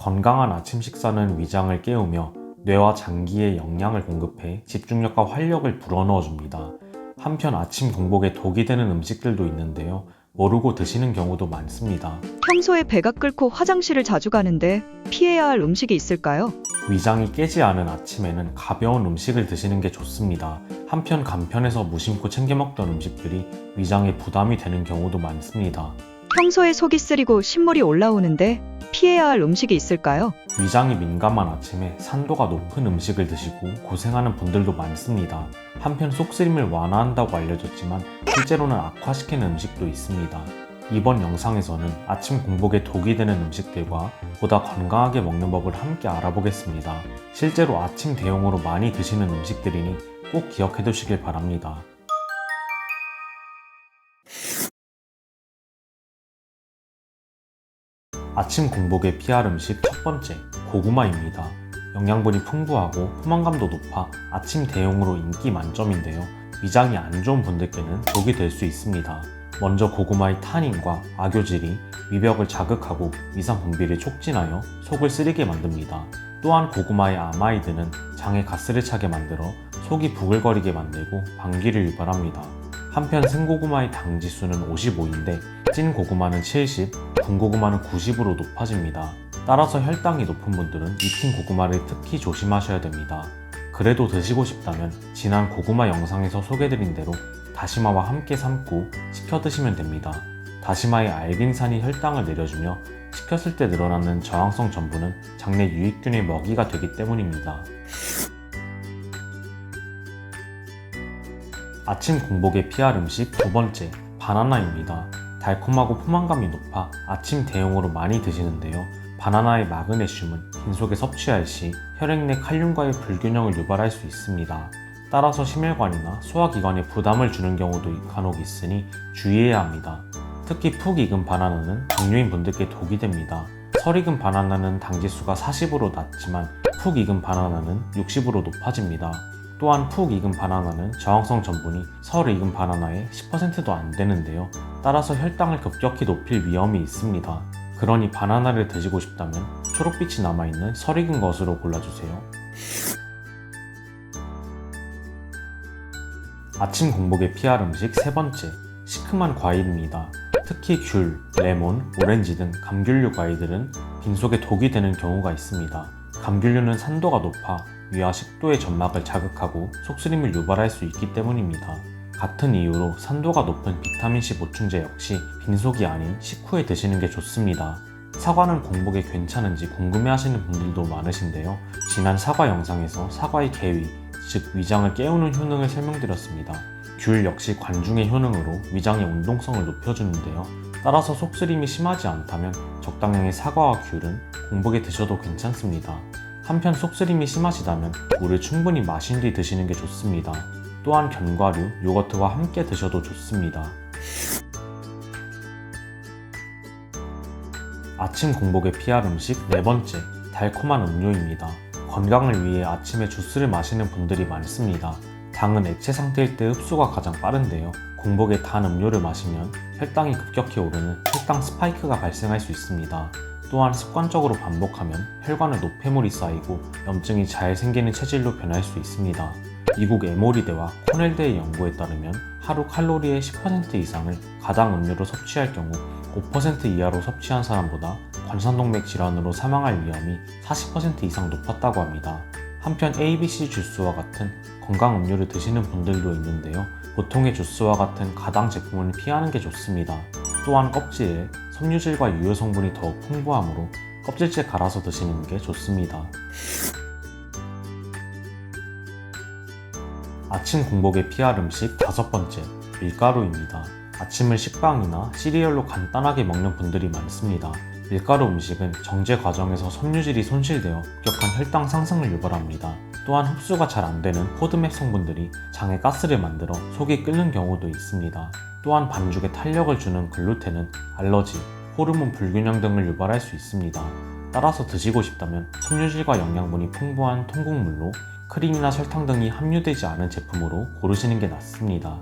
건강한 아침 식사는 위장을 깨우며 뇌와 장기에 영양을 공급해 집중력과 활력을 불어넣어 줍니다. 한편 아침 공복에 독이 되는 음식들도 있는데요. 모르고 드시는 경우도 많습니다. 평소에 배가 끓고 화장실을 자주 가는데 피해야 할 음식이 있을까요? 위장이 깨지 않은 아침에는 가벼운 음식을 드시는 게 좋습니다. 한편 간편해서 무심코 챙겨 먹던 음식들이 위장에 부담이 되는 경우도 많습니다. 평소에 속이 쓰리고 신물이 올라오는데 피해야 할 음식이 있을까요? 위장이 민감한 아침에 산도가 높은 음식을 드시고 고생하는 분들도 많습니다. 한편 속쓰림을 완화한다고 알려졌지만 실제로는 악화시키는 음식도 있습니다. 이번 영상에서는 아침 공복에 독이 되는 음식들과 보다 건강하게 먹는 법을 함께 알아보겠습니다. 실제로 아침 대용으로 많이 드시는 음식들이니 꼭 기억해 두시길 바랍니다. 아침 공복에 피할 음식 첫 번째, 고구마입니다. 영양분이 풍부하고 포만감도 높아 아침 대용으로 인기 만점인데요. 위장이 안 좋은 분들께는 독이 될 수 있습니다. 먼저 고구마의 타닌과 악효질이 위벽을 자극하고 위산 분비를 촉진하여 속을 쓰리게 만듭니다. 또한 고구마의 아마이드는 장에 가스를 차게 만들어 속이 부글거리게 만들고 방귀를 유발합니다. 한편 생고구마의 당 지수는 55인데 찐 고구마는 70, 군고구마는 90으로 높아집니다. 따라서 혈당이 높은 분들은 익힌 고구마를 특히 조심하셔야 됩니다. 그래도 드시고 싶다면 지난 고구마 영상에서 소개드린 대로 다시마와 함께 삶고 식혀 드시면 됩니다. 다시마의 알긴산이 혈당을 내려주며 식혔을 때 늘어나는 저항성 전분은 장내 유익균의 먹이가 되기 때문입니다. 아침 공복에 피할 음식 두 번째, 바나나입니다. 달콤하고 포만감이 높아 아침 대용으로 많이 드시는데요. 바나나의 마그네슘은 빈속에 섭취할 시 혈액 내 칼륨과의 불균형을 유발할 수 있습니다. 따라서 심혈관이나 소화기관에 부담을 주는 경우도 간혹 있으니 주의해야 합니다. 특히 푹 익은 바나나는 당뇨인 분들께 독이 됩니다. 설 익은 바나나는 당지수가 40으로 낮지만 푹 익은 바나나는 60으로 높아집니다. 또한 푹 익은 바나나는 저항성 전분이 설 익은 바나나의 10%도 안 되는데요. 따라서 혈당을 급격히 높일 위험이 있습니다. 그러니 바나나를 드시고 싶다면 초록빛이 남아있는 설 익은 것으로 골라주세요. 아침 공복에 피할 음식 세 번째, 시큼한 과일입니다. 특히 귤, 레몬, 오렌지 등 감귤류 과일들은 빈속에 독이 되는 경우가 있습니다. 감귤류는 산도가 높아 위와 식도의 점막을 자극하고 속쓰림을 유발할 수 있기 때문입니다. 같은 이유로 산도가 높은 비타민C 보충제 역시 빈속이 아닌 식후에 드시는 게 좋습니다. 사과는 공복에 괜찮은지 궁금해하시는 분들도 많으신데요. 지난 사과 영상에서 사과의 계위, 즉 위장을 깨우는 효능을 설명드렸습니다. 귤 역시 관중의 효능으로 위장의 운동성을 높여주는데요. 따라서 속쓰림이 심하지 않다면 적당량의 사과와 귤은 공복에 드셔도 괜찮습니다. 한편 속쓰림이 심하시다면 물을 충분히 마신 뒤 드시는 게 좋습니다. 또한 견과류, 요거트와 함께 드셔도 좋습니다. 아침 공복에 피할 음식 네 번째, 달콤한 음료입니다. 건강을 위해 아침에 주스를 마시는 분들이 많습니다. 당은 액체 상태일 때 흡수가 가장 빠른데요. 공복에 단 음료를 마시면 혈당이 급격히 오르는 혈당 스파이크가 발생할 수 있습니다. 또한 습관적으로 반복하면 혈관에 노폐물이 쌓이고 염증이 잘 생기는 체질로 변할 수 있습니다. 미국 에모리대와 코넬대의 연구에 따르면 하루 칼로리의 10% 이상을 가당 음료로 섭취할 경우 5% 이하로 섭취한 사람보다 관상동맥 질환으로 사망할 위험이 40% 이상 높았다고 합니다. 한편 ABC 주스와 같은 건강 음료를 드시는 분들도 있는데요. 보통의 주스와 같은 가당 제품은 피하는 게 좋습니다. 또한 껍질에 섬유질과 유효 성분이 더욱 풍부하므로 껍질째 갈아서 드시는 게 좋습니다. 아침 공복에 피할 음식 다섯 번째, 밀가루입니다. 아침을 식빵이나 시리얼로 간단하게 먹는 분들이 많습니다. 밀가루 음식은 정제 과정에서 섬유질이 손실되어 급격한 혈당 상승을 유발합니다. 또한 흡수가 잘 안되는 포드맥 성분들이 장에 가스를 만들어 속이 끓는 경우도 있습니다. 또한 반죽에 탄력을 주는 글루텐은 알러지, 호르몬 불균형 등을 유발할 수 있습니다. 따라서 드시고 싶다면 섬유질과 영양분이 풍부한 통곡물로 크림이나 설탕 등이 함유되지 않은 제품으로 고르시는 게 낫습니다.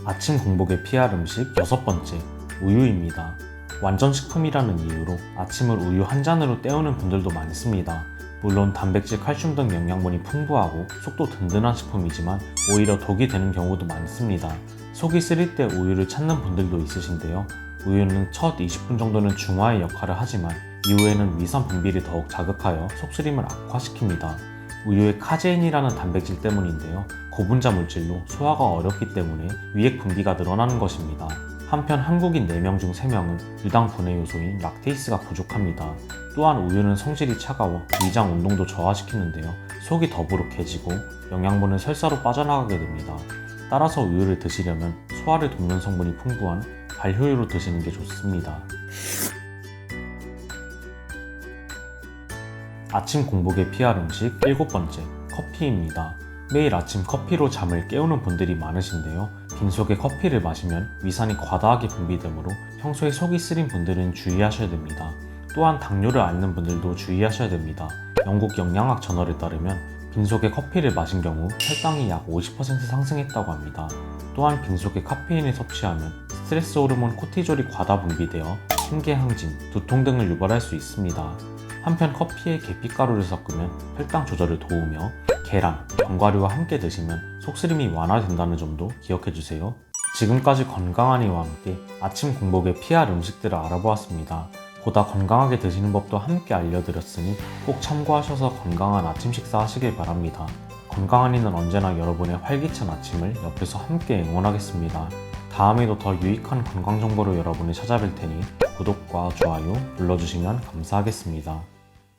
아침 공복에 피할 음식 여섯 번째, 우유입니다. 완전 식품이라는 이유로 아침을 우유 한 잔으로 때우는 분들도 많습니다. 물론 단백질, 칼슘 등 영양분이 풍부하고 속도 든든한 식품이지만 오히려 독이 되는 경우도 많습니다. 속이 쓰릴 때 우유를 찾는 분들도 있으신데요. 우유는 첫 20분 정도는 중화의 역할을 하지만 이후에는 위산 분비를 더욱 자극하여 속쓰림을 악화시킵니다. 우유의 카제인이라는 단백질 때문인데요. 고분자 물질로 소화가 어렵기 때문에 위액 분비가 늘어나는 것입니다. 한편 한국인 4명 중 3명은 유당 분해 요소인 락테이스가 부족합니다. 또한 우유는 성질이 차가워 위장 운동도 저하시키는데요. 속이 더부룩해지고 영양분은 설사로 빠져나가게 됩니다. 따라서 우유를 드시려면 소화를 돕는 성분이 풍부한 발효유로 드시는 게 좋습니다. 아침 공복에 피할 음식 7번째, 커피입니다. 매일 아침 커피로 잠을 깨우는 분들이 많으신데요. 빈속에 커피를 마시면 위산이 과다하게 분비되므로 평소에 속이 쓰린 분들은 주의하셔야 됩니다. 또한 당뇨를 앓는 분들도 주의하셔야 됩니다. 영국 영양학 저널에 따르면 빈속에 커피를 마신 경우 혈당이 약 50% 상승했다고 합니다. 또한 빈속에 카페인을 섭취하면 스트레스 호르몬 코티졸이 과다 분비되어 심계항진, 두통 등을 유발할 수 있습니다. 한편 커피에 계피가루를 섞으면 혈당 조절을 도우며 계란, 견과류와 함께 드시면 속쓰림이 완화된다는 점도 기억해주세요. 지금까지 건강한 이와 함께 아침 공복에 피할 음식들을 알아보았습니다. 보다 건강하게 드시는 법도 함께 알려드렸으니 꼭 참고하셔서 건강한 아침 식사 하시길 바랍니다. 건강한 이는 언제나 여러분의 활기찬 아침을 옆에서 함께 응원하겠습니다. 다음에도 더 유익한 건강 정보로 여러분을 찾아뵐 테니 구독과 좋아요 눌러주시면 감사하겠습니다.